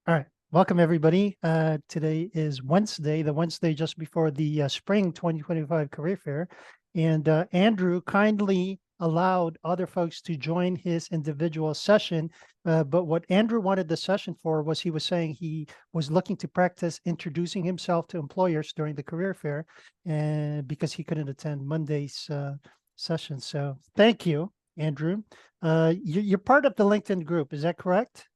All right, welcome everybody. Today is Wednesday, the Wednesday just before the Spring 2025 Career Fair. And Andrew kindly allowed other folks to join his individual session. But what Andrew wanted the session for was he was saying he was looking to practice introducing himself to employers during the career fair, and because he couldn't attend Monday's session. So thank you, Andrew. You're part of the LinkedIn group, is that correct?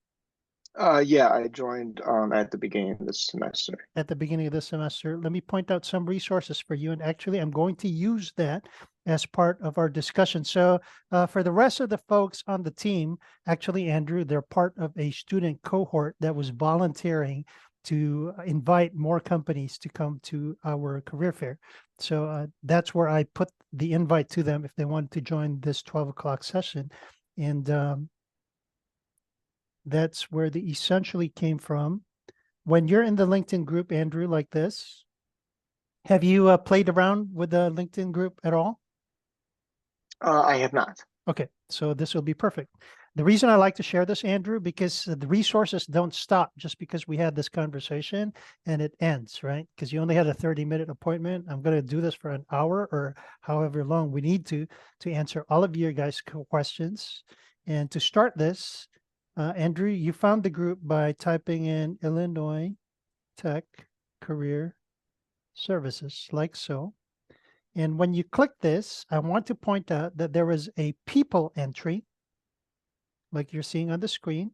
Yeah, I joined at the beginning of this semester. At the beginning of the semester. Let me point out some resources for you. And actually, I'm going to use that as part of our discussion. So for the rest of the folks on the team, actually, Andrew, they're part of a student cohort that was volunteering to invite more companies to come to our career fair. So that's where I put the invite to them if they wanted to join this 12 o'clock session. And that's where the essentially came from. When you're in the LinkedIn group, Andrew, like this, have you played around with the LinkedIn group at all? I have not. Okay, so this will be perfect. The reason I like to share this, Andrew, because the resources don't stop just because we had this conversation and it ends, right? Because you only had a 30-minute appointment. I'm going to do this for an hour or however long we need to answer all of your guys' questions. And to start this, Andrew, you found the group by typing in Illinois Tech Career Services, like so. And when you click this, I want to point out that there is a people entry, like you're seeing on the screen.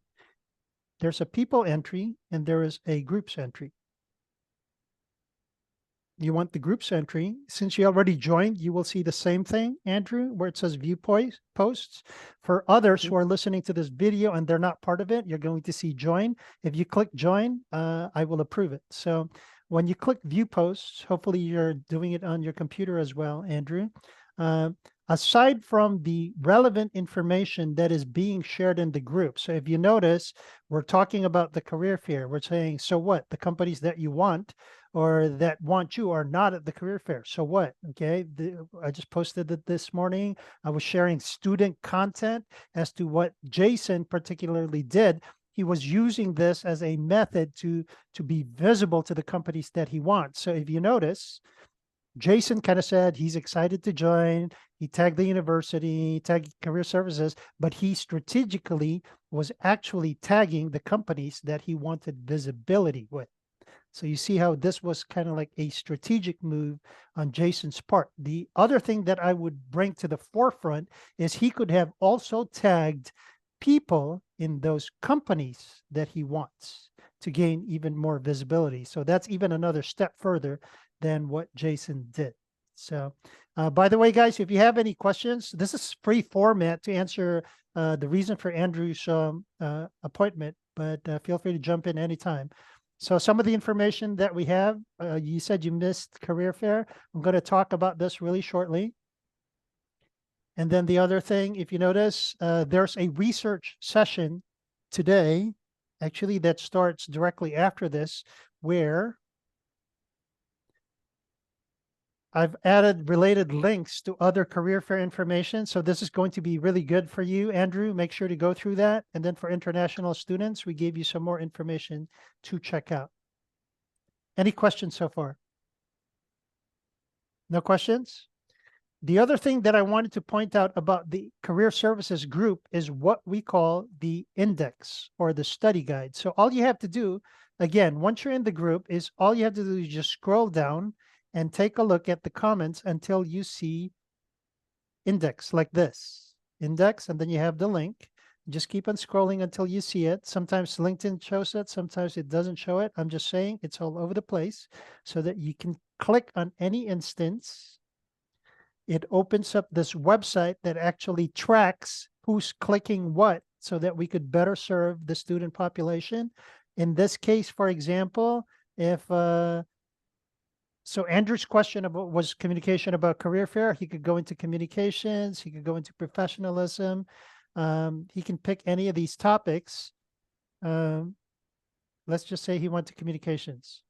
There's a people entry and there is a groups entry. You want the groups entry. Since you already joined, you will see the same thing, Andrew, where it says view posts. For others who are listening to this video and they're not part of it, you're going to see join. If you click join, I will approve it. So when you click view posts, hopefully you're doing it on your computer as well, Andrew. Aside from the relevant information that is being shared in the group. So if you notice, we're talking about the career fair. We're saying, so what? The companies that you want or that want you are not at the career fair. So what? Okay. I just posted it this morning. I was sharing student content as to what Jason particularly did. He was using this as a method to be visible to the companies that he wants. So if you notice, Jason kind of said he's excited to join. He tagged the university, tagged career services, but he strategically was actually tagging the companies that he wanted visibility with. So you see how this was kind of like a strategic move on Jason's part. The other thing that I would bring to the forefront is he could have also tagged people in those companies that he wants to gain even more visibility. So that's even another step further than what Jason did. So by the way, guys, if you have any questions, this is free format to answer the reason for Andrew's appointment, but feel free to jump in anytime. So some of the information that we have, you said you missed career fair. I'm going to talk about this really shortly. And then the other thing, if you notice, there's a research session today, actually, that starts directly after this, where I've added related links to other career fair information. So this is going to be really good for you, Andrew. Make sure to go through that. And then for international students, we gave you some more information to check out. Any questions so far? No questions? The other thing that I wanted to point out about the career services group is what we call the index or the study guide. So all you have to do, again, once you're in the group, is all you have to do is just scroll down and take a look at the comments until you see index like this. Index, and then you have the link. Just keep on scrolling until you see it. Sometimes LinkedIn shows it, sometimes it doesn't show it. I'm just saying it's all over the place so that you can click on any instance. It opens up this website that actually tracks who's clicking what so that we could better serve the student population. In this case, for example, if so Andrew's question about was communication about career fair. He could go into communications. He could go into professionalism. He can pick any of these topics. Let's just say he went to communications.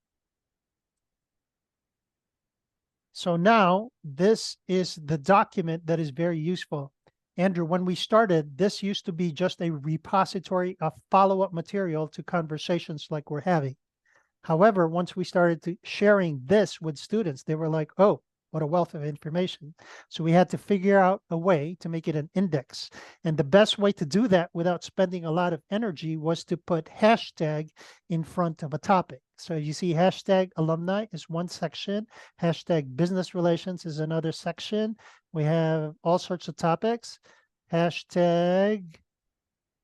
So now this is the document that is very useful. Andrew, when we started, this used to be just a repository of follow-up material to conversations like we're having. However, once we started sharing this with students, they were like, oh, what a wealth of information. So we had to figure out a way to make it an index. And the best way to do that without spending a lot of energy was to put hashtag in front of a topic. So you see hashtag alumni is one section, hashtag business relations is another section. We have all sorts of topics, hashtag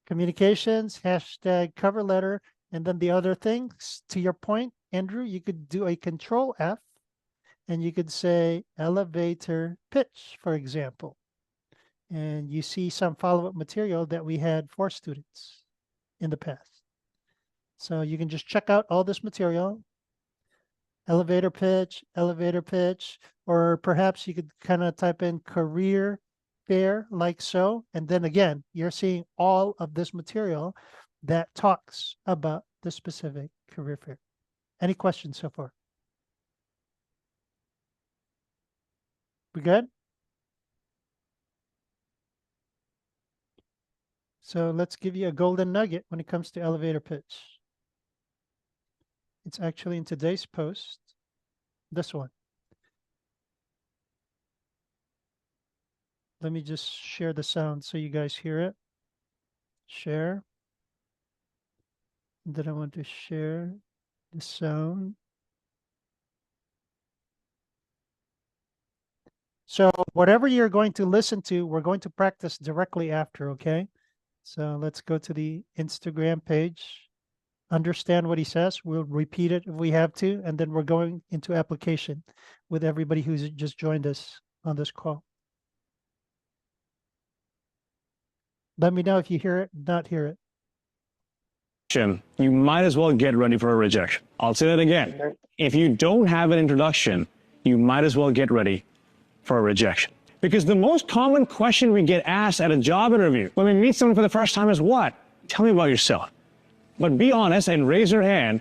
communications, hashtag cover letter, and then the other things. To your point, Andrew, you could do a control F and you could say elevator pitch, for example. And you see some follow-up material that we had for students in the past. So you can just check out all this material, elevator pitch, or perhaps you could kind of type in career fair like so. And then again, you're seeing all of this material that talks about the specific career fair. Any questions so far? We good? So let's give you a golden nugget when it comes to elevator pitch. It's actually in today's post, this one. Let me just share the sound so you guys hear it. Share. And then I want to share the sound. So whatever you're going to listen to, we're going to practice directly after, okay? So let's go to the Instagram page. Understand what he says. We'll repeat it if we have to, and then we're going into application with everybody who's just joined us on this call. Let me know if you hear it, not hear it. You might as well get ready for a rejection. I'll say that again. If you don't have an introduction, you might as well get ready for a rejection. Because the most common question we get asked at a job interview when we meet someone for the first time is what? Tell me about yourself. But be honest and raise your hand.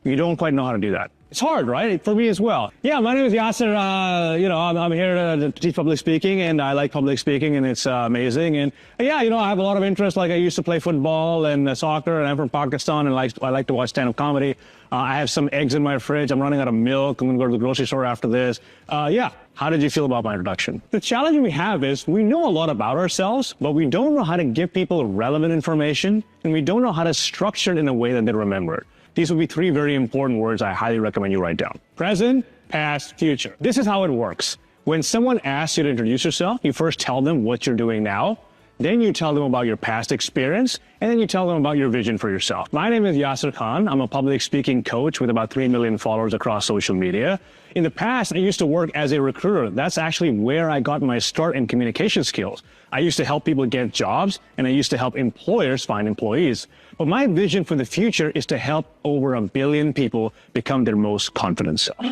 You don't quite know how to do that. It's hard, right? For me as well. Yeah, my name is 𝗂𝗂. I'm here to teach public speaking, and I like public speaking, and it's amazing. And yeah, I have a lot of interest. Like I used to play football and soccer, and I'm from Pakistan, and I like to watch stand-up comedy. I have some eggs in my fridge. I'm running out of milk. I'm going to go to the grocery store after this. Yeah. How did you feel about my introduction? The challenge we have is we know a lot about ourselves, but we don't know how to give people relevant information, and we don't know how to structure it in a way that they remember it. These would be three very important words I highly recommend you write down. Present, past, future. This is how it works. When someone asks you to introduce yourself, you first tell them what you're doing now, then you tell them about your past experience, and then you tell them about your vision for yourself. My name is Yasser Khan. I'm a public speaking coach with about 3 million followers across social media. In the past, I used to work as a recruiter. That's actually where I got my start in communication skills. I used to help people get jobs, and I used to help employers find employees. But my vision for the future is to help over 1 billion people become their most confident self.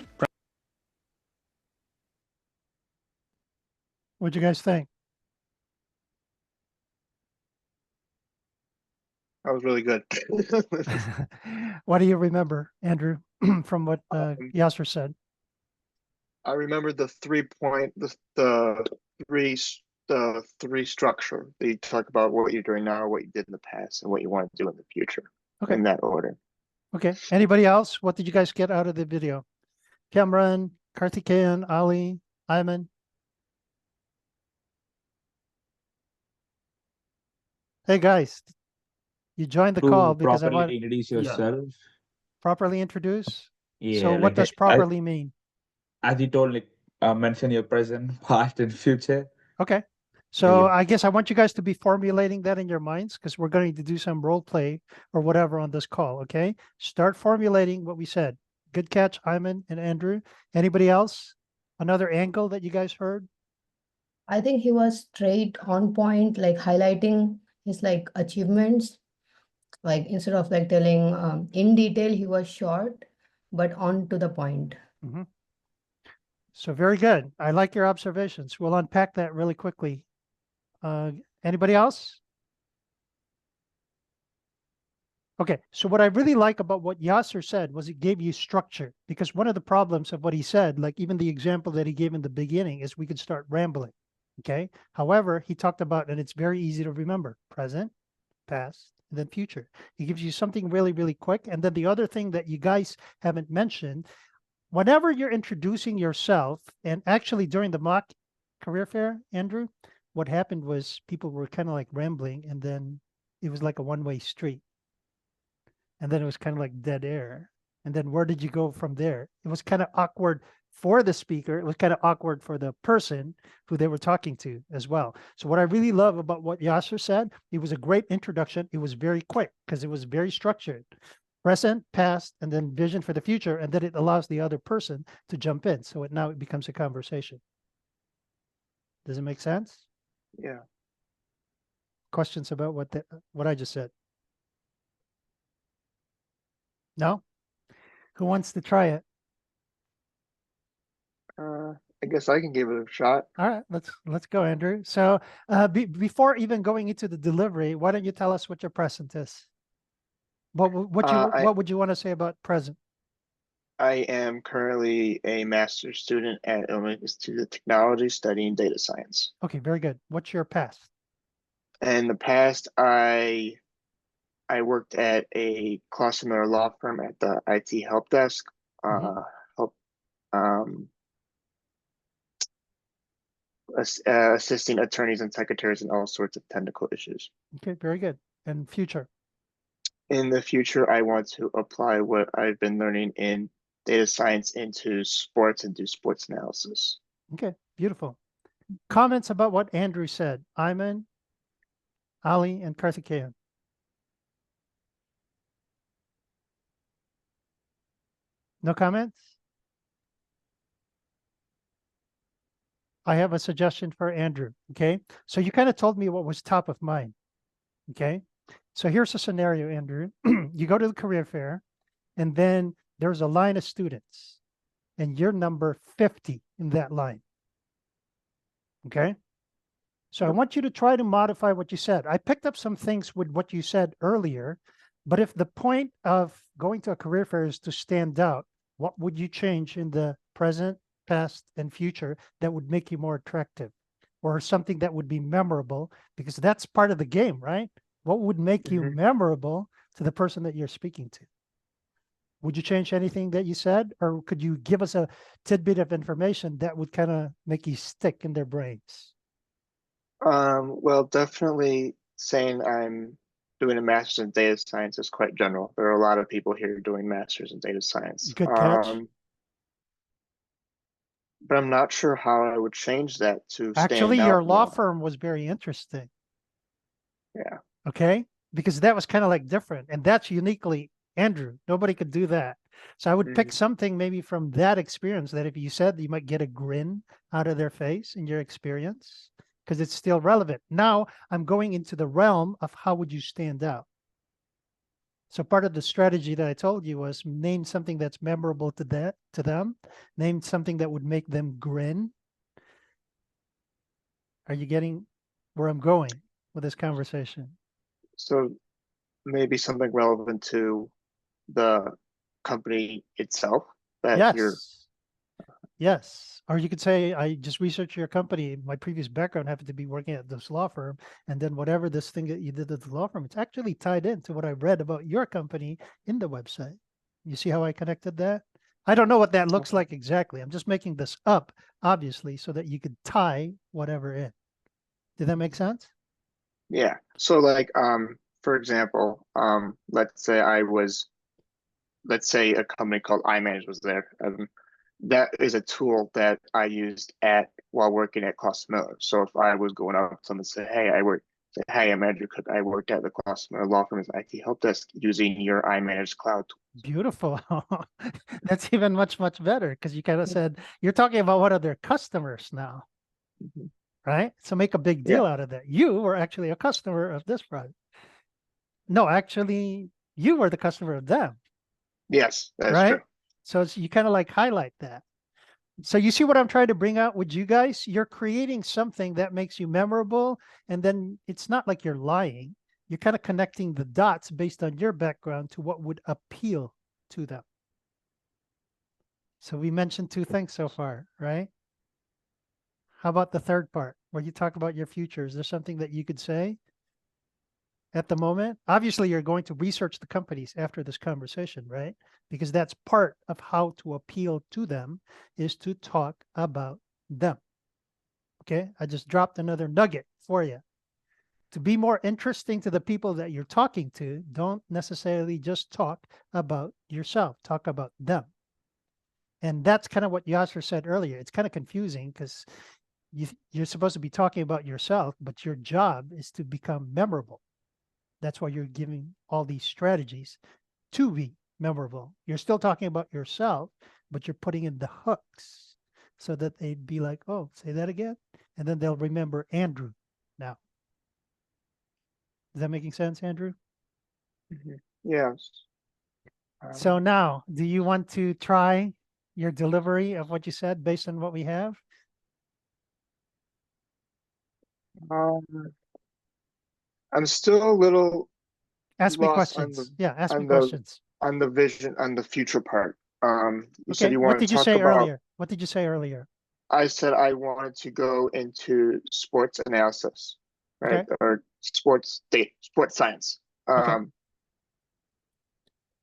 What'd you guys think? That was really good. What do you remember, Andrew, from what Yasser said? I remember the three structure. They talk about what you're doing now, what you did in the past, and what you want to do in the future. Okay. In that order. Okay. Anybody else? What did you guys get out of the video? Cameron, Karthikeyan, Ali, Ayman? Hey guys, you joined the call because I want to introduce yourself. Properly introduce. Yeah. So what does properly mean? As you told, mention your present, past, and future. Okay. So Yeah. I guess I want you guys to be formulating that in your minds because we're going to do some role play or whatever on this call. Okay. Start formulating what we said. Good catch, Ayman and Andrew. Anybody else? Another angle that you guys heard? I think he was straight on point, like highlighting his achievements. Like instead of telling in detail, he was short, but on to the point. Mm-hmm. So very good. I like your observations. We'll unpack that really quickly. Anybody else? Okay, so what I really like about what Yasser said was it gave you structure, because one of the problems of what he said, like even the example that he gave in the beginning, is we could start rambling. Okay. However, he talked about, and it's very easy to remember, present, past, and then future. He gives you something really, really quick. And then the other thing that you guys haven't mentioned, whenever you're introducing yourself, and actually during the mock career fair, Andrew, what happened was people were kind of like rambling, and then it was like a one-way street. And then it was kind of like dead air. And then where did you go from there? It was kind of awkward for the speaker. It was kind of awkward for the person who they were talking to as well. So what I really love about what 𝗂𝗄 said, it was a great introduction. It was very quick because it was very structured. Present, past, and then vision for the future. And then it allows the other person to jump in. So now it becomes a conversation. Does it make sense? Yeah. Questions about what I just said? No? Who wants to try it? I guess I can give it a shot. All right, let's go, Andrew. So before even going into the delivery, why don't you tell us what your present is? What would you want to say about present? I am currently a master's student at Illinois Institute of Technology studying data science. Okay, very good. What's your past? In the past, I worked at a Klausner law firm at the IT help desk, assisting attorneys and secretaries in all sorts of technical issues. Okay, very good. And future? In the future, I want to apply what I've been learning in data science into sports and do sports analysis. Okay, beautiful. Comments about what Andrew said? Ayman, Ali, and Karthikeyan. No comments? I have a suggestion for Andrew, okay? So you kind of told me what was top of mind, okay? So here's a scenario, Andrew. You go to the career fair, and then there's a line of students, and you're number 50 in that line, okay? So I want you to try to modify what you said. I picked up some things with what you said earlier, but if the point of going to a career fair is to stand out, what would you change in the present, past, and future that would make you more attractive, or something that would be memorable? Because that's part of the game, right? What would make you memorable to the person that you're speaking to? Would you change anything that you said, or could you give us a tidbit of information that would kind of make you stick in their brains? Well, definitely saying I'm doing a master's in data science is quite general. There are a lot of people here doing masters in data science. Good catch. But I'm not sure how I would change that to Actually, stand out your law more. firm was very interesting. Yeah. Okay, because that was kind of like different, and that's uniquely Andrew. Nobody could do that. So I would pick something maybe from that experience that if you said, you might get a grin out of their face in your experience, because it's still relevant. Now I'm going into the realm of how would you stand out. So part of the strategy that I told you was name something that's memorable to them, name something that would make them grin. Are you getting where I'm going with this conversation? So maybe something relevant to the company itself that you're. Yes. Or you could say, I just researched your company. My previous background happened to be working at this law firm. And then whatever this thing that you did at the law firm, it's actually tied into what I read about your company in the website. You see how I connected that? I don't know what that looks like exactly. I'm just making this up, obviously, so that you could tie whatever in. Did that make sense? Yeah. So like, for example, let's say a company called iManage was there. That is a tool that I used while working at Klausner. So if I was going up to someone and say, hey, I'm Andrew Cook. I worked at the Klausner law firm as IT help desk using your iManage cloud tool. Beautiful. That's even much, much better, because you kind of said, you're talking about one of their customers now, right? So make a big deal out of that. You were actually a customer of this product. No, actually, you were the customer of them. Yes, that's true. So you kind of like highlight that. So you see what I'm trying to bring out with you guys? You're creating something that makes you memorable. And then it's not like you're lying. You're kind of connecting the dots based on your background to what would appeal to them. So we mentioned two things so far, right? How about the third part where you talk about your future? Is there something that you could say at the moment? Obviously, you're going to research the companies after this conversation, right? Because that's part of how to appeal to them, is to talk about them. Okay, I just dropped another nugget for you. To be more interesting to the people that you're talking to, don't necessarily just talk about yourself, talk about them. And that's kind of what 𝗂𝗄𝗃 said earlier. It's kind of confusing because you're supposed to be talking about yourself, but your job is to become memorable. That's why you're giving all these strategies to be memorable. You're still talking about yourself, but you're putting in the hooks so that they'd be like, oh, say that again. And then they'll remember Andrew now. Is that making sense, Andrew? Yes. So now, do you want to try your delivery of what you said based on what we have? I'm still a little Ask me lost on questions. Yeah, ask me on the questions. on the vision, on the future part. You said Okay, you what want to did you talk say about. earlier? What did you say earlier? I said I wanted to go into sports analysis, right? Okay. Or sports data, sports science. Okay.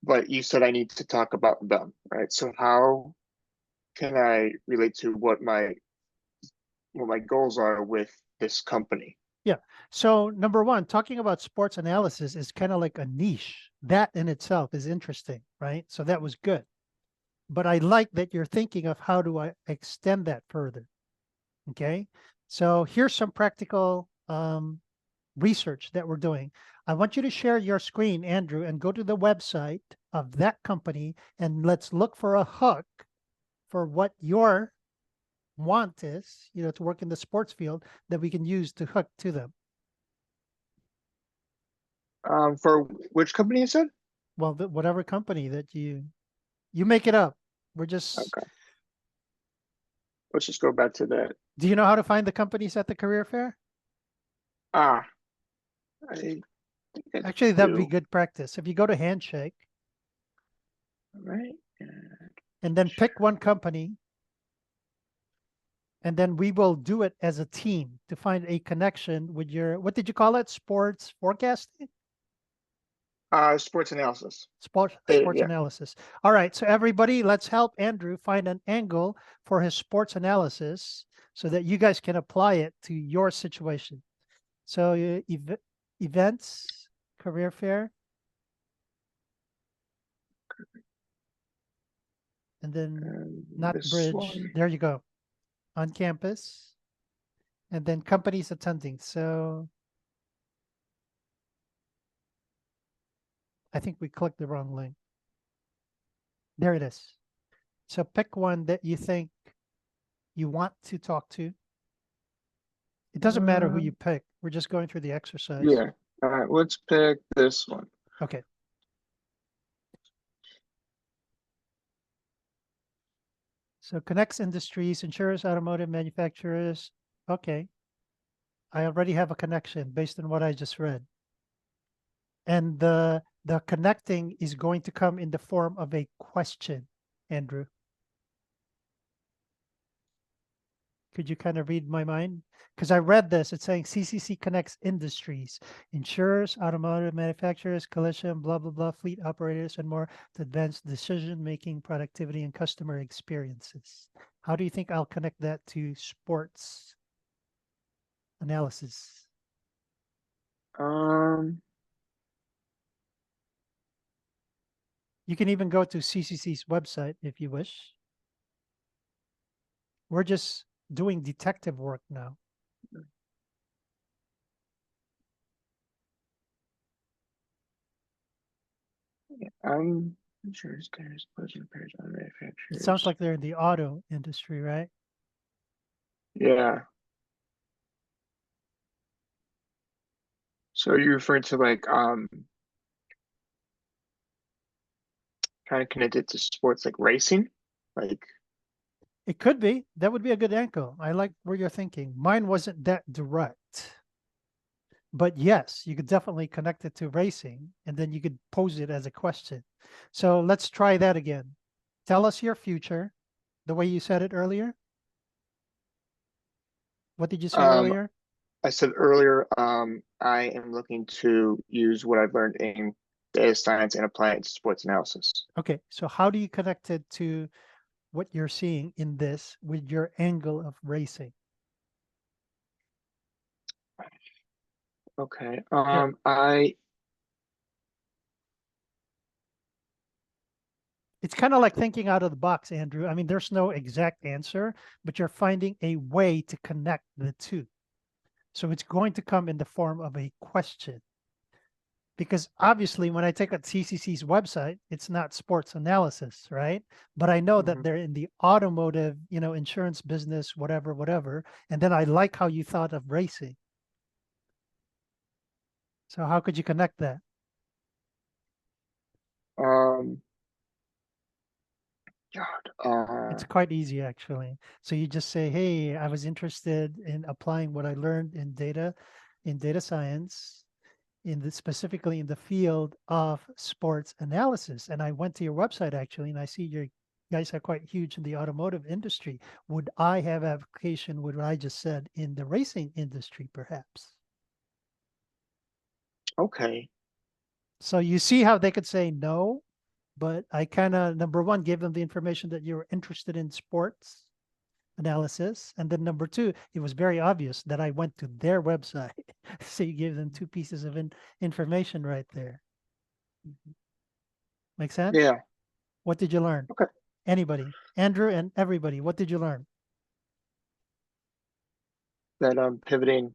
But you said I need to talk about them, right? So how can I relate to what my goals are with this company? Yeah. So number one, talking about sports analysis is kind of like a niche. That in itself is interesting, right? So that was good. But I like that you're thinking of how do I extend that further. Okay. So here's some practical research that we're doing. I want you to share your screen, Andrew, and go to the website of that company and let's look for a hook for what your want is, to work in the sports field that we can use to hook to them. For which company you said? Well, whatever company that you make it up. We're just Okay. Let's just go back to that. Do you know how to find the companies at the career fair? I think I Actually, that'd be do. good practice. If you go to Handshake Right. and then pick one company, and then we will do it as a team to find a connection with your, what did you call it? Sports forecasting? Sports analysis. Sports Yeah. analysis. All right. So everybody, let's help Andrew find an angle for his sports analysis so that you guys can apply it to your situation. So events, career fair. And then not This bridge. one. There you go. On campus. And then companies attending. So I think we clicked the wrong link. There it is. So pick one that you think you want to talk to. It doesn't matter who you pick. We're just going through the exercise. Yeah. All right. Let's pick this one. Okay. So connects industries, insurers, automotive manufacturers. Okay. I already have a connection based on what I just read. And the connecting is going to come in the form of a question, Andrew. Could you kind of read my mind? Because I read this, it's saying CCC connects industries, insurers, automotive manufacturers, collision, blah, blah, blah, fleet operators, and more to advance decision-making, productivity, and customer experiences. How do you think I'll connect that to sports analysis? You can even go to CCC's website if you wish. We're just doing detective work now. I'm insurance carriers, collision repairs, auto manufacturers. It sounds like they're in the auto industry, right? Yeah. So you're referring to like kind of connected to sports like racing? Like It could be. That would be a good angle. I like where you're thinking. Mine wasn't that direct. But yes, you could definitely connect it to racing, and then you could pose it as a question. So let's try that again. Tell us your future, the way you said it earlier. What did you say Um, earlier? I said earlier, I am looking to use what I've learned in data science and apply it to sports analysis. Okay, so how do you connect it to what you're seeing in this with your angle of racing? Okay. Here. It's kind of like thinking out of the box, Andrew. I mean, there's no exact answer, but you're finding a way to connect the two. So it's going to come in the form of a question. Because obviously, when I take a 𝗍𝗍_cc's website, it's not sports analysis, right? But I know that they're in the automotive, insurance business, whatever, whatever. And then I like how you thought of racing. So how could you connect that? It's quite easy, actually. So you just say, hey, I was interested in applying what I learned in data science, specifically in the field of sports analysis. And I went to your website, actually, and I see you guys are quite huge in the automotive industry. Would I have application with what I just said in the racing industry, perhaps? Okay. So you see how they could say no, but I kind of, number one, gave them the information that you were interested in sports analysis. And then number two, it was very obvious that I went to their website. So you gave them 2 pieces of information right there. Make sense? Yeah. What did you learn? Okay. Anybody, Andrew and everybody, what did you learn? That pivoting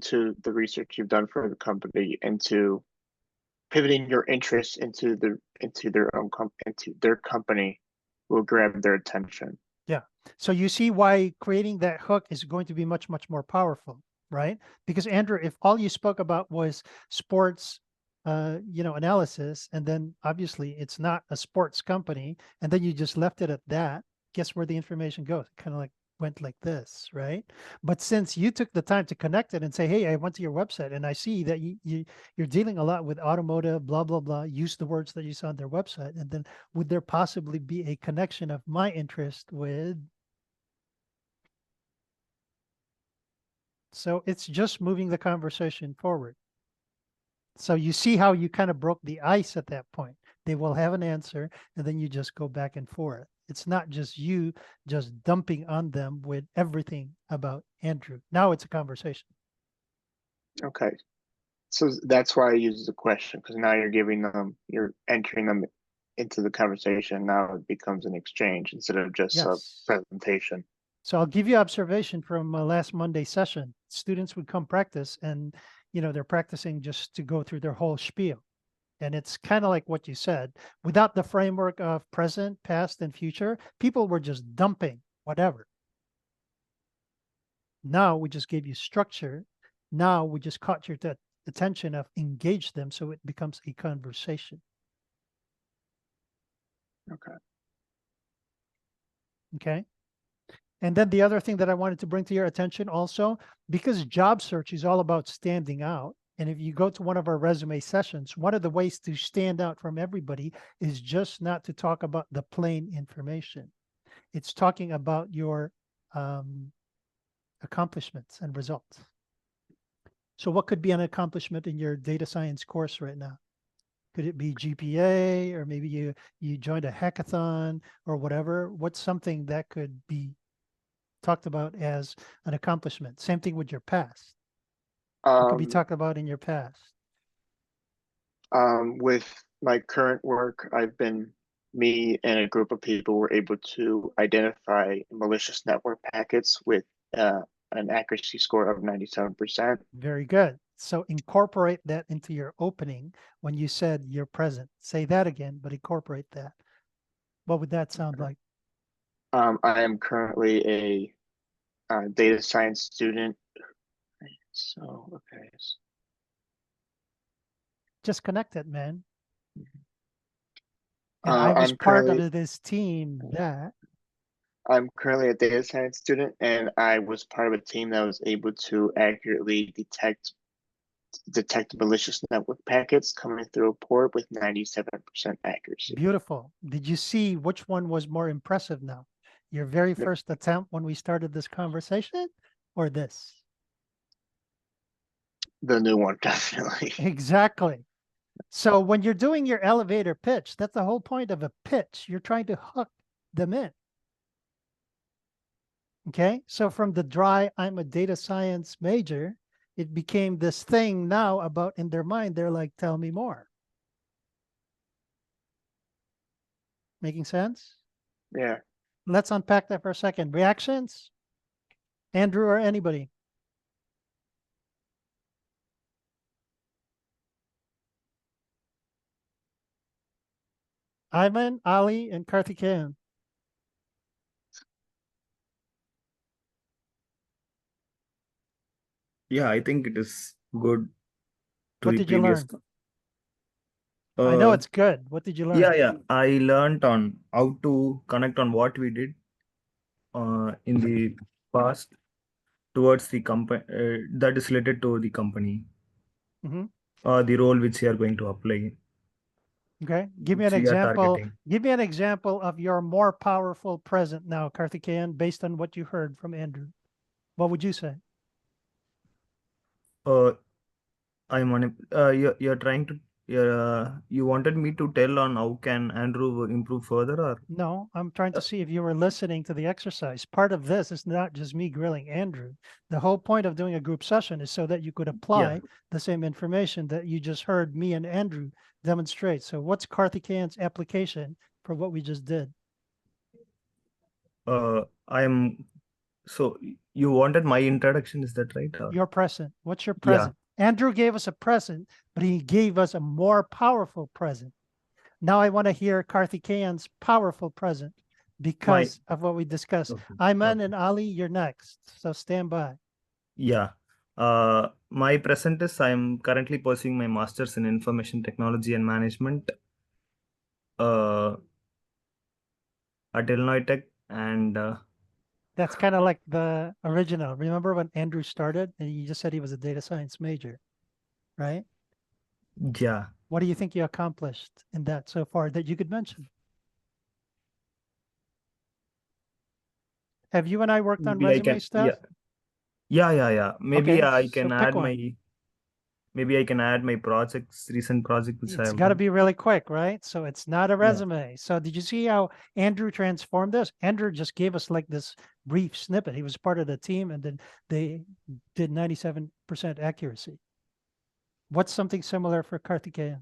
to the research you've done for the company into pivoting your interest into their company will grab their attention. Yeah. So you see why creating that hook is going to be much, much more powerful, right? Because Andrew, if all you spoke about was sports, analysis, and then obviously it's not a sports company, and then you just left it at that, guess where the information goes? Kind of like went like this, right? But since you took the time to connect it and say, hey, I went to your website and I see that you're dealing a lot with automotive, blah, blah, blah, use the words that you saw on their website. And then would there possibly be a connection of my interest with? So it's just moving the conversation forward. So you see how you kind of broke the ice at that point. They will have an answer and then you just go back and forth. It's not just you just dumping on them with everything about Andrew. Now it's a conversation. Okay. So that's why I use the question, because now you're entering them into the conversation. Now it becomes an exchange instead of just a presentation. So I'll give you observation from last Monday session. Students would come practice and, they're practicing just to go through their whole spiel. And it's kind of like what you said, without the framework of present, past, and future, people were just dumping whatever. Now we just gave you structure. Now we just caught your attention of engage them so it becomes a conversation. Okay. Okay. And then the other thing that I wanted to bring to your attention also, because job search is all about standing out. And if you go to one of our resume sessions, one of the ways to stand out from everybody is just not to talk about the plain information. It's talking about your accomplishments and results. So what could be an accomplishment in your data science course right now? Could it be GPA, or maybe you joined a hackathon or whatever? What's something that could be talked about as an accomplishment? Same thing with your past. What could be talked about in your past? With my current work, me and a group of people were able to identify malicious network packets with an accuracy score of 97%. Very good. So incorporate that into your opening when you said you're present. Say that again, but incorporate that. What would that sound like? I am currently a data science student. So, okay. Just connect it, man. And I was part of this team that. I'm currently a data science student, and I was part of a team that was able to accurately detect malicious network packets coming through a port with 97% accuracy. Beautiful. Did you see which one was more impressive now? Your very first attempt when we started this conversation, or this? The new one, definitely. Exactly. So when you're doing your elevator pitch, that's the whole point of a pitch. You're trying to hook them in. Okay, so from the dry, I'm a data science major, it became this thing now about in their mind, they're like, tell me more. Making sense? Yeah. Let's unpack that for a second. Reactions? Andrew or anybody? Ivan, Ali, and Karthikeyan. Yeah, I think it is good to What the did you previous. learn? I know Uh, it's good. What did you learn? yeah. I learned on how to connect on what we did in the past towards the company that is related to the company, the role which we are going to apply. Okay, give me an which we are example. targeting. Give me an example of your more powerful present now, Karthikeyan, based on what you heard from Andrew. What would you say? I'm on. You're trying to. You wanted me to tell on how can Andrew improve further, or No, I'm trying to see if you were listening to the exercise. Part of this is not just me grilling Andrew. The whole point of doing a group session is so that you could apply the same information that you just heard me and Andrew demonstrate. So what's Karthikeyan's application for what we just did? I'm. So you wanted my introduction, is that right? Or? Your present. What's your present? Andrew gave us a present, but he gave us a more powerful present. Now I want to hear Karthikeyan's powerful present because of what we discussed. Okay. Ayman and Ali, you're next. So stand by. Yeah. My present is I'm currently pursuing my master's in information technology and management at Illinois Tech, and that's kind of like the original. Remember when Andrew started and you just said he was a data science major, right? Yeah. What do you think you accomplished in that so far that you could mention? Have you and I worked on Maybe resume stuff? Yeah. Maybe Okay, I can so pick add one. maybe I can add my projects, recent project which I It's have got to done. be really quick, right? So it's not a resume. So did you see how Andrew transformed this? Andrew just gave us like this brief snippet. He was part of the team and then they did 97% accuracy. What's something similar for Karthikeyan?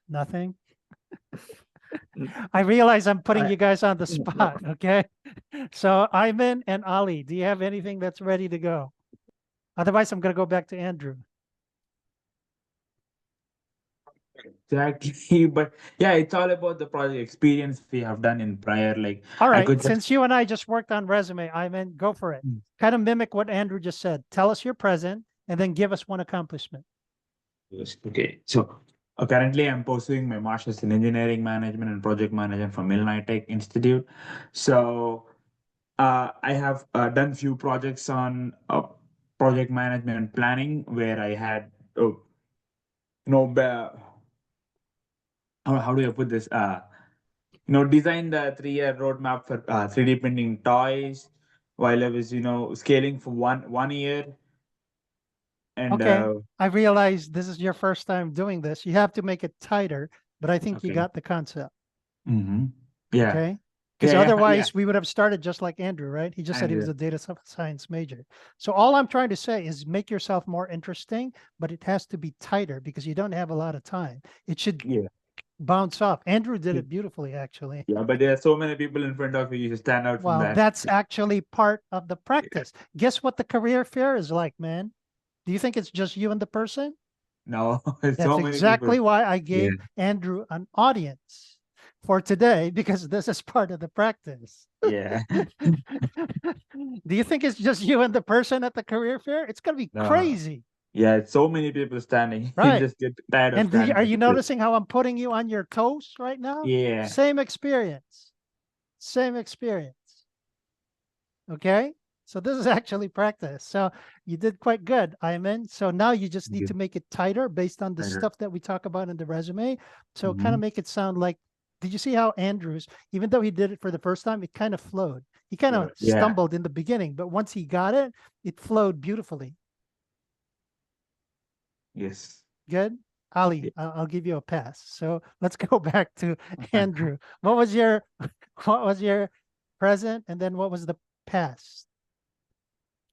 Nothing? I realize I'm putting you guys on the spot, okay? So Ayman and Ali, do you have anything that's ready to go? Otherwise, I'm going to go back to Andrew. Exactly, but yeah, it's all about the project experience we have done in prior. Like, all right, I could since you and I just worked on resume, Ayman, go for it. Kind of mimic what Andrew just said. Tell us your present and then give us one accomplishment. Okay, so currently I'm pursuing my master's in engineering management and project management from Illinois Tech Institute. So I have done few projects on project management and planning where I had how do I put this? Design the 3-year roadmap for 3D printing toys while I was, scaling for one year. And okay, I realize this is your first time doing this. You have to make it tighter, but I think you got the concept. Yeah. Okay. Because otherwise we would have started just like Andrew, right? He just said he was Andrew. a data science major. So all I'm trying to say is make yourself more interesting, but it has to be tighter because you don't have a lot of time. It should bounce off. Andrew did it beautifully, actually. Yeah, but there are so many people in front of you, you just stand out from Well, that. that's actually part of the practice. Guess what the career fair is like, man? Do you think it's just you and the person? No, it's That's so many exactly people. why I gave Andrew an audience for today, because this is part of the practice. Yeah. Do you think it's just you and the person at the career fair? It's going to be crazy. Yeah, it's so many people standing. Right. You just get tired of And standing. are you noticing how I'm putting you on your toes right now? Yeah. Same experience. Same experience. Okay? So this is actually practice. So you did quite good, Ayman. So now you just need to make it tighter based on the stuff that we talk about in the resume. So kind of make it sound like did you see how Andrews, even though he did it for the first time, it kind of flowed. He kind of Yeah. stumbled in the beginning, but once he got it, it flowed beautifully. Yes. Good. Ali, I'll give you a pass. So let's go back to Andrew. What was your present, and then what was the past?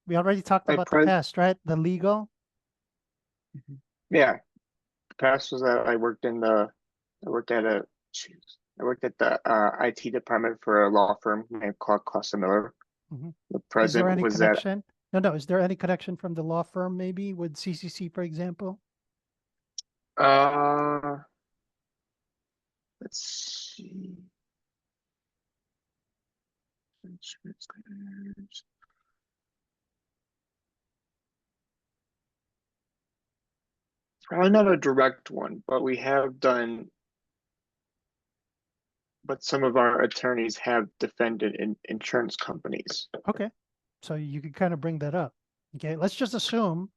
We already talked My about the past, right? The legal. Yeah. The past was that I worked at the IT department for a law firm named called 𝗺𝗀𝗃𝗰𝗴. Mhm. The Is there present any was that connection? No. Is there any connection from the law firm maybe with CCC, for example? let's see. Probably not a direct one, but we have done. But some of our attorneys have defended insurance companies. Okay. So you could kind of bring that up. Okay. Let's just assume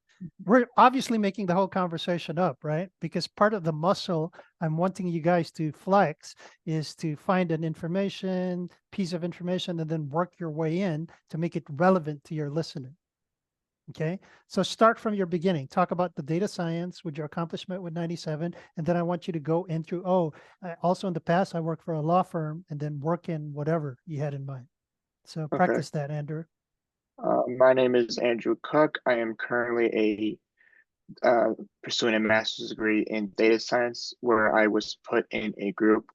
we're obviously making the whole conversation up, right? Because part of the muscle I'm wanting you guys to flex is to find an piece of information, and then work your way in to make it relevant to your listener. Okay. So start from your beginning. Talk about the data science with your accomplishment with 97. And then I want you to go in through, also in the past, I worked for a law firm, and then work in whatever you had in mind. So practice that, Andrew. My name is Andrew Cook. I am currently pursuing a master's degree in data science, where I was put in a group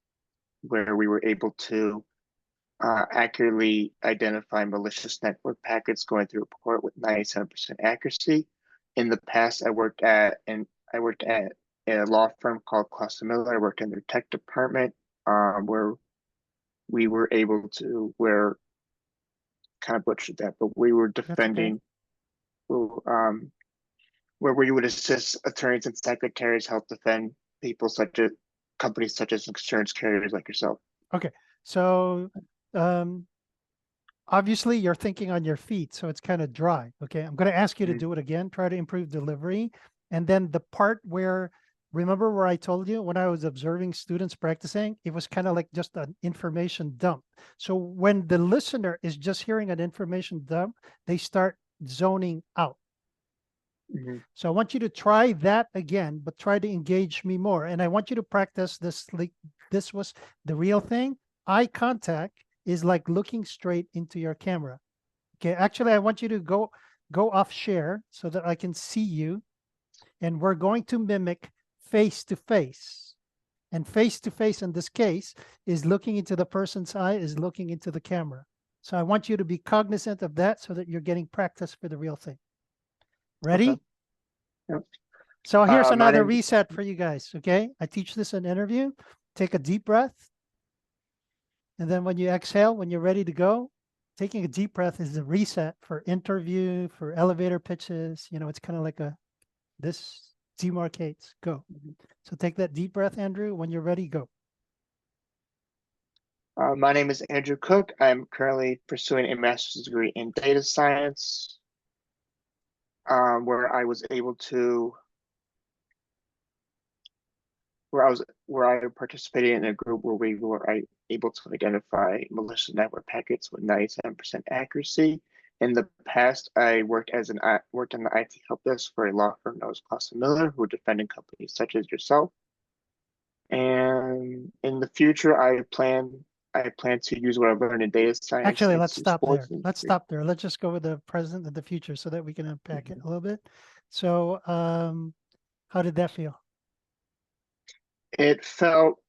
where we were able to accurately identify malicious network packets going through a port with 97% accuracy. In the past, I worked at a law firm called 𝗺𝗀𝗃𝗰𝗴. I worked in their tech department, where we were able to, kind of butchered that, but we were defending, where we would assist attorneys and secretaries help defend people companies such as insurance carriers like yourself. Okay. So obviously you're thinking on your feet, so it's kind of dry. Okay. I'm going to ask you to do it again. Try to improve delivery. And then the part where, remember where I told you when I was observing students practicing, it was kind of like just an information dump. So when the listener is just hearing an information dump, they start zoning out. So I want you to try that again, but try to engage me more. And I want you to practice this. Like this was the real thing. Eye contact is like looking straight into your camera. Okay. Actually, I want you to go off share so that I can see you. And we're going to mimic face to face. And face to face in this case is looking into the person's eye, is looking into the camera. So I want you to be cognizant of that so that you're getting practice for the real thing. Ready? Okay. Yep. So here's another reset for you guys. Okay. I teach this in interview. Take a deep breath. And then when you exhale, when you're ready to go, taking a deep breath is the reset for interview, for elevator pitches. You know, it's kind of like this demarcates, go. So take that deep breath, Andrew. When you're ready, go. My name is Andrew Cook. I'm currently pursuing a master's degree in data science, where I participated in a group where we were able to identify malicious network packets with 97% accuracy. In the past, I worked in the IT help desk for a law firm that was 𝗺𝗀𝗃𝗰𝗴, who were defending companies such as yourself. And in the future, I plan to use what I've learned in data science. Actually, let's stop there. Let's stop there. Let's just go with the present and the future so that we can unpack it a little bit. So how did that feel? It felt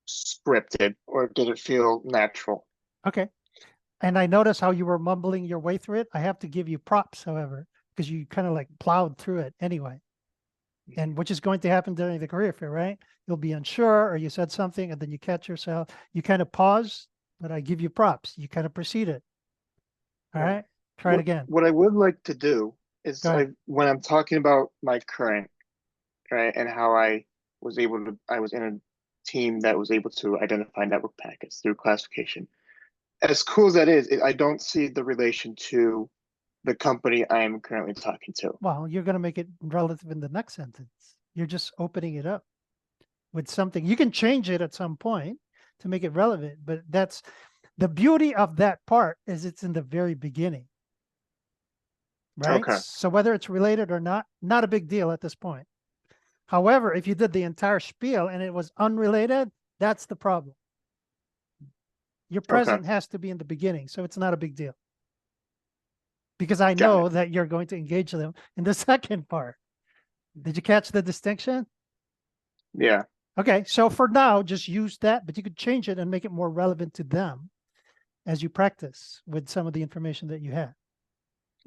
scripted, or did it feel natural? Okay. And I noticed how you were mumbling your way through it. I have to give you props, however, because you kind of like plowed through it anyway. And which is going to happen during the career fair, right? You'll be unsure, or you said something and then you catch yourself. You kind of pause, but I give you props. You kind of proceeded. All right. Try it again. What I would like to do is when I'm talking about my current, right, and how I was in a team that was able to identify network packets through classification. As cool as that is, I don't see the relation to the company I am currently talking to. Well, you're going to make it relative in the next sentence. You're just opening it up with something. You can change it at some point, to make it relevant. But that's the beauty of that part, is it's in the very beginning. Right? Okay. So whether it's related or not a big deal at this point. However, if you did the entire spiel and it was unrelated, that's the problem. Your present has to be in the beginning, so it's not a big deal. Because I know that you're going to engage them in the second part. Did you catch the distinction? Yeah. Okay, so for now, just use that, but you could change it and make it more relevant to them as you practice with some of the information that you have.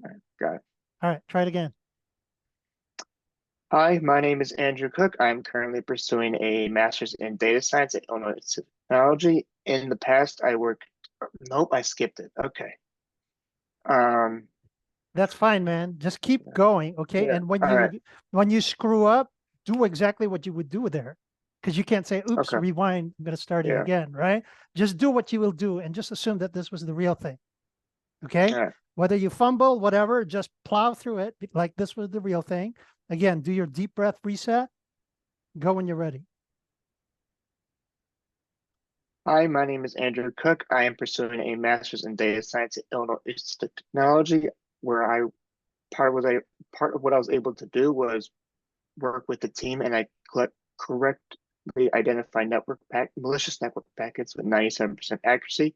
All right, got it. All right, try it again. Hi, my name is Andrew Cook. I'm currently pursuing a master's in data science at Illinois Institute of Technology. In the past, I worked. Nope, I skipped it. Okay. That's fine, man. Just keep going, okay? Yeah, And when all you right. when you screw up, do exactly what you would do there, because you can't say, "Oops, Okay. rewind. I'm going to start it Yeah. again." Right? Just do what you will do, and just assume that this was the real thing. Okay? All right. Whether you fumble, whatever, just plow through it like this was the real thing. Again, do your deep breath reset. Go when you're ready. Hi, my name is Andrew Cook. I am pursuing a master's in data science at Illinois Institute of Technology, where part of what I was able to do was work with the team, and I correctly identify malicious network packets with 97% accuracy.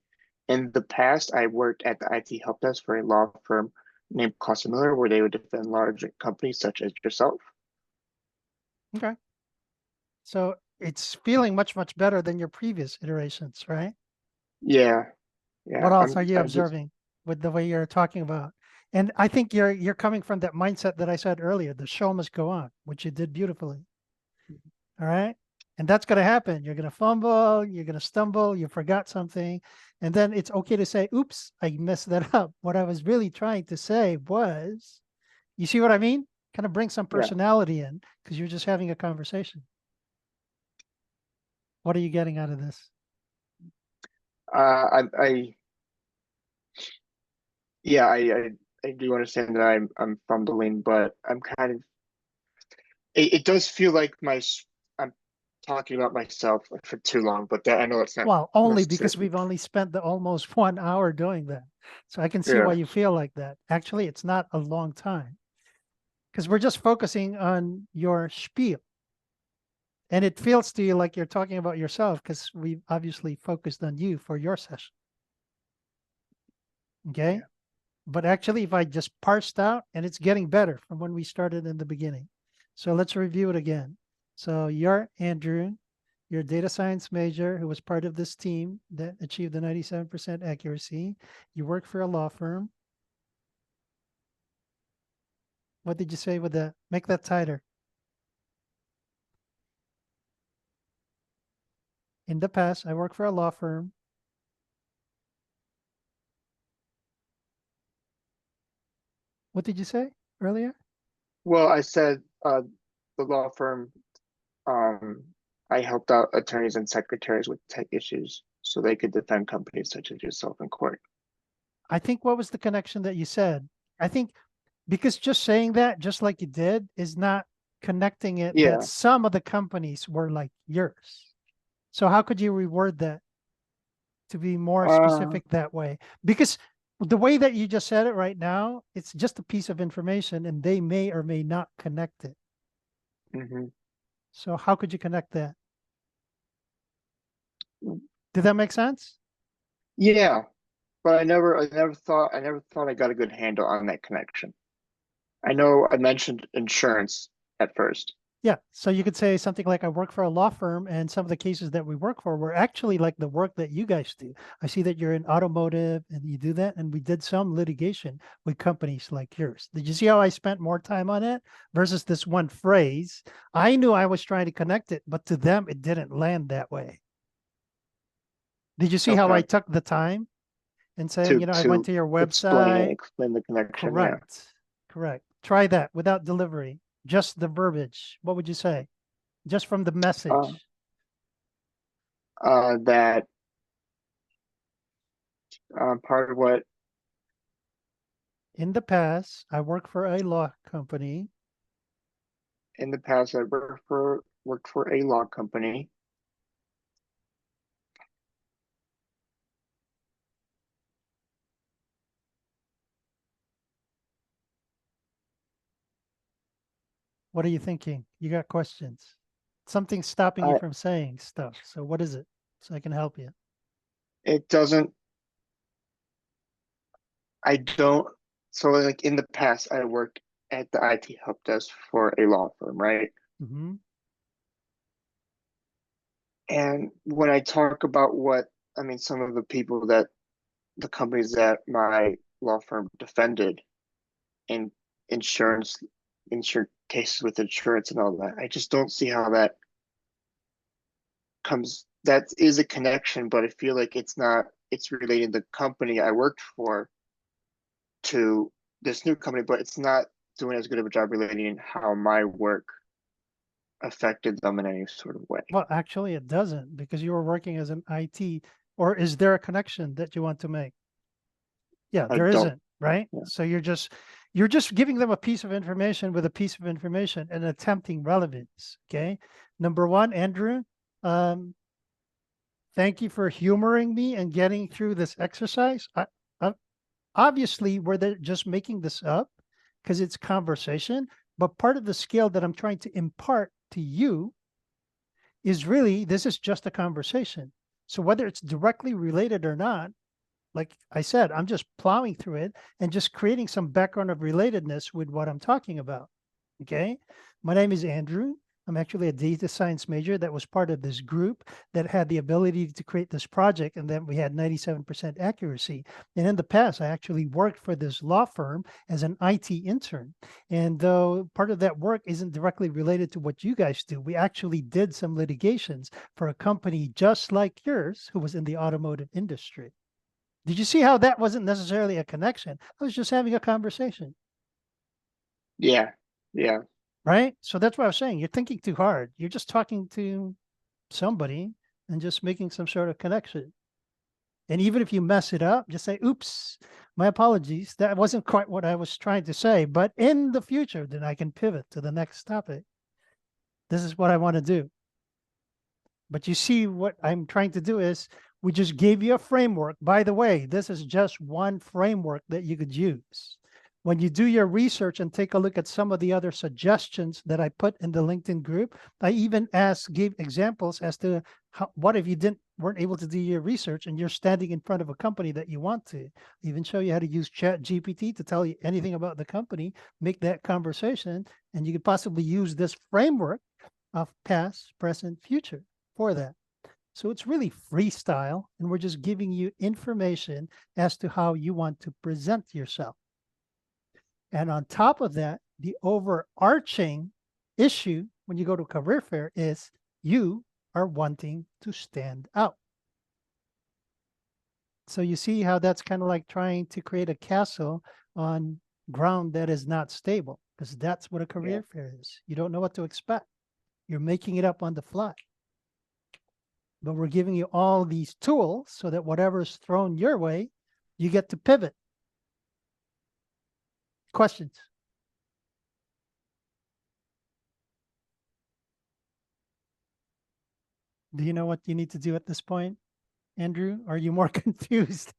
In the past, I worked at the IT help desk for a law firm named 𝗂𝗍 Miller, where they would defend large companies such as yourself. Okay. So it's feeling much, much better than your previous iterations, right? Yeah. Yeah. What else are you observing with the way you're talking about? And I think you're coming from that mindset that I said earlier, the show must go on, which you did beautifully. All right. And that's going to happen. You're going to fumble, you're going to stumble, you forgot something. And then it's okay to say, oops, I messed that up. What I was really trying to say was, you see what I mean? Kind of bring some personality in, because you're just having a conversation. What are you getting out of this? I do understand that I'm fumbling, but I'm kind of. It does feel like I'm talking about myself for too long, but I know it's not. Well, only because we've only spent the almost 1 hour doing that. So I can see why you feel like that. Actually, it's not a long time, because we're just focusing on your spiel. And it feels to you like you're talking about yourself, because we've obviously focused on you for your session. Okay? Yeah. But actually, if I just parsed out, and it's getting better from when we started in the beginning. So let's review it again. So you're Andrew, you're a data science major who was part of this team that achieved the 97% accuracy. You work for a law firm. What did you say with that? Make that tighter. In the past, I worked for a law firm. What did you say earlier? Well, I said the law firm, I helped out attorneys and secretaries with tech issues so they could defend companies such as yourself in court. I think what was the connection that you said? I think because just saying that, just like you did, is not connecting it that some of the companies were like yours. So how could you reword that to be more specific that way? Because the way that you just said it right now, it's just a piece of information and they may or may not connect it. Mm-hmm. So how could you connect that? Did that make sense? Yeah, but I never thought I got a good handle on that connection. I know I mentioned insurance at first. Yeah, so you could say something like, I work for a law firm, and some of the cases that we work for were actually like the work that you guys do. I see that you're in automotive and you do that, and we did some litigation with companies like yours. Did you see how I spent more time on it versus this one phrase? I knew I was trying to connect it, but to them, it didn't land that way. Did you see how I took the time and saying, I went to your website. Explain the connection. Correct. Correct. Try that without delivery. Just the verbiage. What would you say? Just from the message. That part of what? In the past, I worked for a law company. In the past, I worked for a law company. What are you thinking? You got questions. Something's stopping you from saying stuff. So what is it? So I can help you. It doesn't, I don't, so like in the past, I worked at the IT help desk for a law firm, right? Mm-hmm. And when I talk about what, I mean, some of the people that the companies that my law firm defended in insurance cases with insurance and all that, I just don't see how that is a connection, but I feel like it's not, it's relating the company I worked for to this new company, but it's not doing as good of a job relating how my work affected them in any sort of way. Well, actually it doesn't, because you were working as an IT. Or is there a connection that you want to make? Yeah, I there don't. isn't, right? Yeah. So you're just giving them a piece of information with a piece of information and attempting relevance. Okay. Number one, Andrew, thank you for humoring me and getting through this exercise. Obviously, we're just making this up because it's conversation, but part of the skill that I'm trying to impart to you is really, this is just a conversation. So whether it's directly related or not, like I said, I'm just plowing through it and just creating some background of relatedness with what I'm talking about. Okay. My name is Andrew. I'm actually a data science major that was part of this group that had the ability to create this project, and then we had 97% accuracy. And in the past, I actually worked for this law firm as an IT intern. And though part of that work isn't directly related to what you guys do, we actually did some litigations for a company just like yours who was in the automotive industry. Did you see how that wasn't necessarily a connection? I was just having a conversation. Yeah. Yeah. Right? So that's what I was saying. You're thinking too hard. You're just talking to somebody and just making some sort of connection. And even if you mess it up, just say, oops, my apologies. That wasn't quite what I was trying to say. But in the future, then I can pivot to the next topic. This is what I want to do. But you see, what I'm trying to do is we just gave you a framework. By the way, this is just one framework that you could use. When you do your research and take a look at some of the other suggestions that I put in the LinkedIn group, I even gave examples as to what if you weren't able to do your research and you're standing in front of a company that you want to. I even show you how to use ChatGPT to tell you anything about the company, make that conversation, and you could possibly use this framework of past, present, future for that. So it's really freestyle, and we're just giving you information as to how you want to present yourself. And on top of that, the overarching issue when you go to career fair is you are wanting to stand out. So you see how that's kind of like trying to create a castle on ground that is not stable, because that's what a career fair is. You don't know what to expect. You're making it up on the fly. But we're giving you all these tools so that whatever's thrown your way, you get to pivot. Questions? Do you know what you need to do at this point, Andrew? Are you more confused?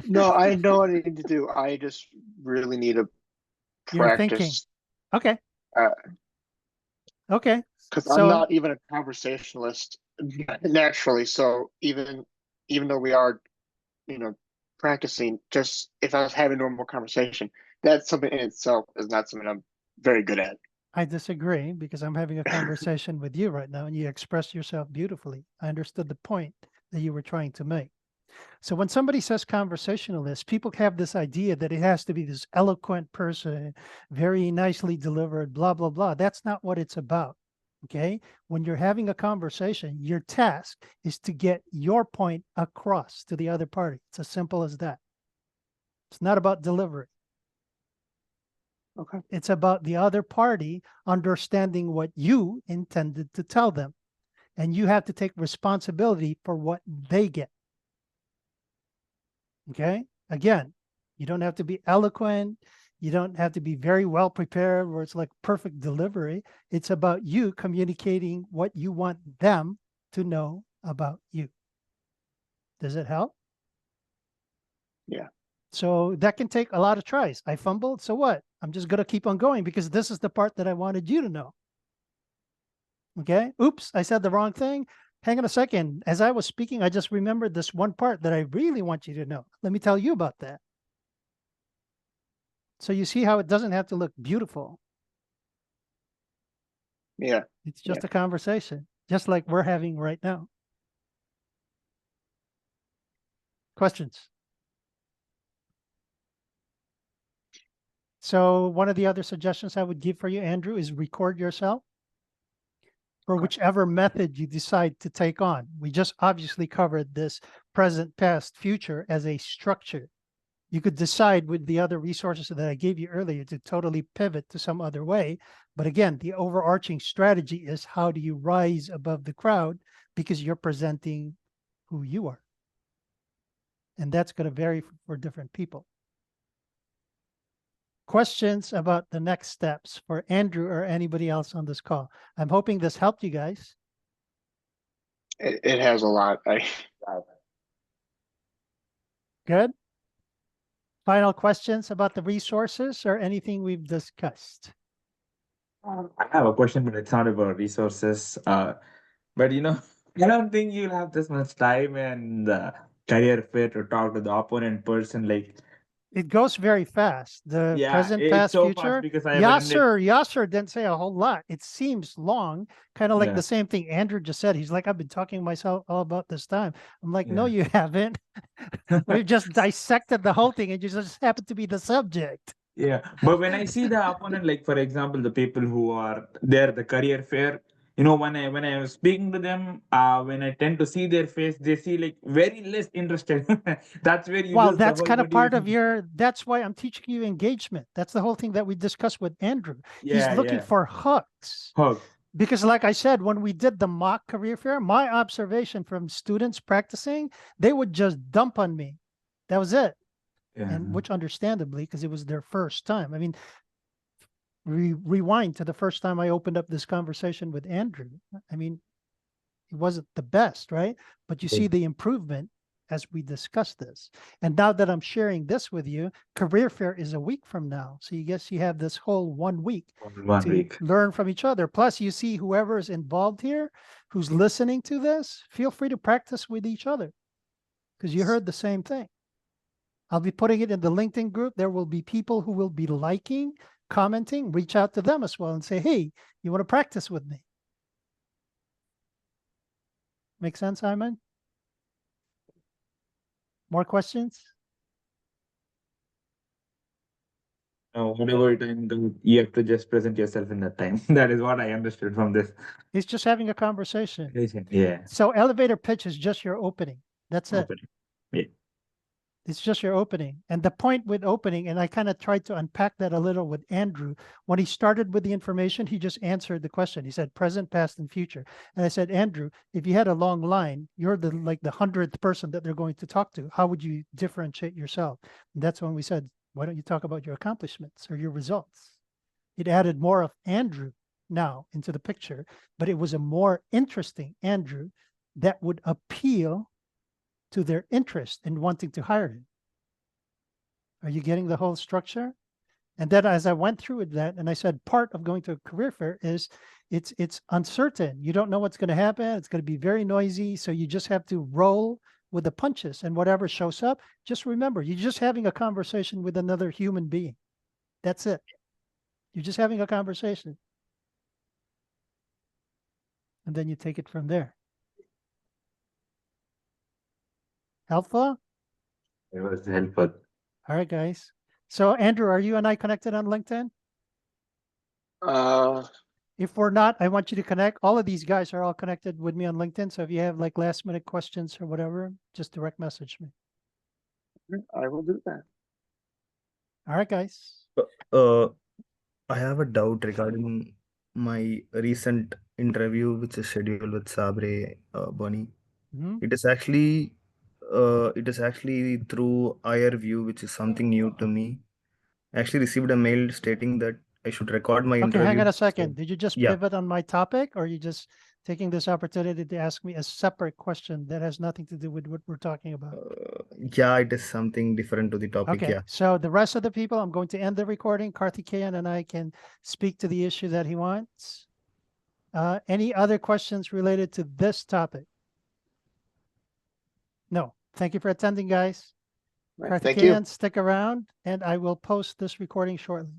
No, I know what I need to do. I just really need to You're thinking. practice. Okay. Okay. Because I'm not even a conversationalist naturally. So even though we are, practicing, just if I was having a normal conversation, that's something in itself is not something I'm very good at. I disagree, because I'm having a conversation with you right now and you expressed yourself beautifully. I understood the point that you were trying to make. So when somebody says conversationalist, people have this idea that it has to be this eloquent person, very nicely delivered, blah, blah, blah. That's not what it's about. Okay. When you're having a conversation, your task is to get your point across to the other party. It's as simple as that. It's not about delivery. Okay. It's about the other party understanding what you intended to tell them. And you have to take responsibility for what they get. Okay. Again, you don't have to be eloquent. You don't have to be very well prepared where it's like perfect delivery. It's about you communicating what you want them to know about you. Does it help? Yeah. So that can take a lot of tries. I fumbled. So what? I'm just going to keep on going because this is the part that I wanted you to know. Okay. Oops, I said the wrong thing. Hang on a second. As I was speaking, I just remembered this one part that I really want you to know. Let me tell you about that. So you see how it doesn't have to look beautiful. Yeah. It's just a conversation, just like we're having right now. Questions? So one of the other suggestions I would give for you, Andrew, is record yourself for whichever method you decide to take on. We just obviously covered this present, past, future as a structure. You could decide with the other resources that I gave you earlier to totally pivot to some other way. But again, the overarching strategy is how do you rise above the crowd because you're presenting who you are. And that's going to vary for different people. Questions about the next steps for Andrew or anybody else on this call? I'm hoping this helped you guys. It has a lot. Good. Final questions about the resources or anything we've discussed? I have a question, but it's not about resources. But I don't think you'll have this much time and career fit to talk to the opponent person. Like, it goes very fast. The yeah, present, it's past, so future. fast because I Yasser didn't say a whole lot. It seems long, kind of like Yeah. the same thing Andrew just said. He's like, I've been talking to myself all about this time. I'm like, no, Yeah. you haven't. We've just dissected the whole thing and you just happen to be the subject. Yeah, but when I see the opponent, like for example, the people who are there, the career fair, when I was speaking to them, when I tend to see their face, they see like very less interested. That's where you Well, lose the that's whole kind of part of motivation. that's why I'm teaching you engagement. That's the whole thing that we discussed with Andrew. He's Yeah, looking yeah. for hooks. Hook. Because like I said, when we did the mock career fair, my observation from students practicing, they would just dump on me. That was it. Yeah. And which understandably, because it was their first time. I mean, rewind to the first time I opened up this conversation with Andrew. I mean, it wasn't the best, right? But you see the improvement as we discuss this. And now that I'm sharing this with you, career fair is a week from now. So you guess you have this whole 1 week One to week. learn from each other. Plus you see whoever is involved here, who's listening to this, feel free to practice with each other because you heard the same thing. I'll be putting it in the LinkedIn group. There will be people who will be liking, commenting, reach out to them as well and say, hey, you want to practice with me? Make sense, Simon? More questions? Whatever time you have to just present yourself in that time. That is what I understood from this. It's just having a conversation. Yeah. So elevator pitch is just your opening. That's it. Opening. Yeah. It's just your opening. And the point with opening, and I kind of tried to unpack that a little with Andrew. When he started with the information, he just answered the question. He said present, past, and future. And I said, Andrew, if you had a long line, you're the 100th person that they're going to talk to. How would you differentiate yourself? And that's when we said, why don't you talk about your accomplishments or your results? It added more of Andrew now into the picture, but it was a more interesting Andrew that would appeal to their interest in wanting to hire him. Are you getting the whole structure? And then as I went through with that, and I said, part of going to a career fair is it's uncertain. You don't know what's going to happen. It's going to be very noisy. So you just have to roll with the punches, and whatever shows up, just remember, you're just having a conversation with another human being. That's it. You're just having a conversation. And then you take it from there. Helpful? It was helpful. All right, guys. So Andrew, are you and I connected on LinkedIn? If we're not, I want you to connect. All of these guys are all connected with me on LinkedIn. So if you have like last minute questions or whatever, just direct message me. I will do that. All right, guys. I have a doubt regarding my recent interview, which is scheduled with 𝗟ซี้_𝗶𝗰𝗴. Mhm. It is actually through IRView, which is something new to me. I actually received a mail stating that I should record my Okay, interview. hang on a So, second. Did you just yeah. pivot on my topic, or are you just taking this opportunity to ask me a separate question that has nothing to do with what we're talking about? Yeah, it is something different to the topic. Okay, Yeah. so the rest of the people, I'm going to end the recording. Karthikeyan and I can speak to the issue that he wants. Any other questions related to this topic? No. Thank you for attending, guys. Right, thank you. Karthikeyan, stick around, and I will post this recording shortly.